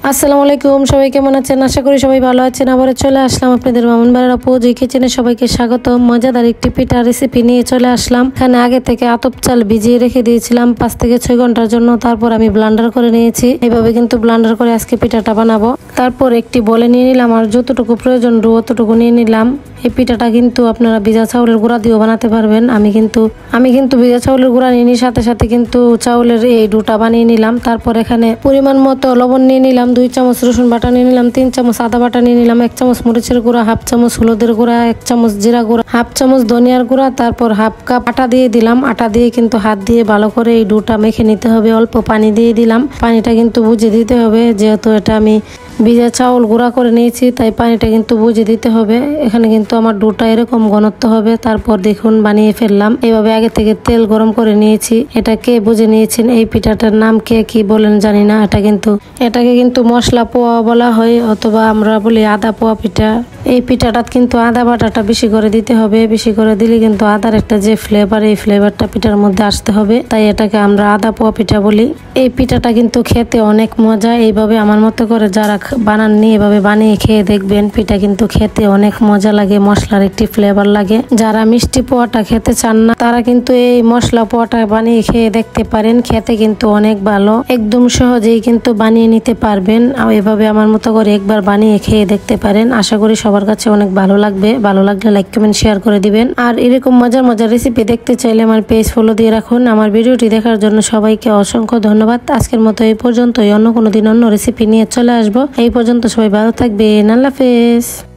আসসালামু আলাইকুম, সবাই কেমন আছেন? আশা করি সবাই ভালো আছেন। আবার চলে আসলাম আপনাদের মামুনবাড়ির আপু জি কিচেনে। সবাইকে স্বাগত। মজাদার একটি পিঠা রেসিপি নিয়ে চলে আসলাম। এখানে আগে থেকে আতপ চাল ভিজিয়ে রেখে দিয়েছিলাম 5 থেকে 6 ঘন্টার জন্য। তারপর আমি ব্লান্ডার করে নিয়েছি। এইভাবে কিন্তু ব্লান্ডার করে আজকে পিঠাটা বানাবো। তারপর একটি বলে নিয়ে নিলাম, আর যতটুকু প্রয়োজন অতটুকু নিয়ে নিলাম। এই পিঠাটা কিন্তু আপনারা ভিজা চাউলের গুঁড়া দিয়েও বানাতে পারবেন। আমি কিন্তু ভিজা চাউলের গুঁড়া নিয়ে নিই, সাথে সাথে কিন্তু চাউলের এই ডোটা বানিয়ে নিলাম। তারপর এখানে পরিমাণ মতো লবণ নিয়ে নিলাম, 2 চামচ রসুন বাটা নিয়ে নিলাম, 3 চামচ আদা বাটা নিয়ে নিলাম, 1 চামচ মরিচের গুঁড়া, 1/2 চামচ হলুদের গুঁড়া, 1 চামচ জিরা গুঁড়া, 1/2 চামচ ধনিয়ার গুঁড়া, তারপর 1/2 কাপ আটা দিয়ে দিলাম। আটা দিয়ে কিন্তু হাত দিয়ে ভালো করে এই ডোটা মেখে নিতে হবে। অল্প পানি দিয়ে দিলাম। পানিটা কিন্তু বুঝে দিতে হবে, যেহেতু এটা আমি ভিজা চাউল গুঁড়া করে নিয়েছি, তাই পানিটা কিন্তু বুঝে দিতে হবে। এখানে কিন্তু আমার ডোটা এরকম ঘনত্ব হবে। তারপর দেখুন বানিয়ে ফেললাম। এইভাবে আগে থেকে তেল গরম করে নিয়েছি। এটা কে বুঝে নিয়েছেন? এই পিঠাটার নাম কে কি বলেন জানি না। এটাকে কিন্তু মশলা পোয়া বলা হয়, অথবা আমরা বলি আদা পোয়া পিঠা। এই পিঠাটা কিন্তু আদা বাটাটা বেশি করে দিতে হবে। বেশি করে দিলে কিন্তু আদার একটা যে ফ্লেভার, এই ফ্লেভারটা পিঠার মধ্যে আসতে হবে, তাই এটাকে আমরা আদা পোয়া পিঠা বলি। এই পিঠাটা কিন্তু খেতে অনেক মজা। এইভাবে আমার মতো করে যারা বানাননি, এভাবে বানিয়ে খেয়ে দেখবেন। পিঠা কিন্তু খেতে অনেক মজা লাগে, মশলার একটি ফ্লেভার লাগে। যারা মিষ্টি পোয়াটা খেতে চান না, তারা কিন্তু এই মশলা পোয়াটা বানিয়ে খেয়ে দেখতে পারেন। খেতে কিন্তু অনেক ভালো, একদম সহজেই কিন্তু বানিয়ে নিতে পারবেন। এভাবে আমার মতো করে একবার বানিয়ে খেয়ে দেখতে পারেন। আশা করি সবার কাছে অনেক ভালো লাগবে। ভালো লাগলে লাইক কমেন্ট শেয়ার করে দিবেন। আর এরকম মজার মজার রেসিপি দেখতে চাইলে আমার পেজ ফলো দিয়ে রাখুন। আমার ভিডিওটি দেখার জন্য সবাইকে অসংখ্য ধন্যবাদ। আজকের মতো এই পর্যন্তই। অন্য কোনো দিন অন্য রেসিপি নিয়ে চলে আসবো। এই পর্যন্ত সবাই ভালো থাকবেন। আল্লাহ হাফেজ।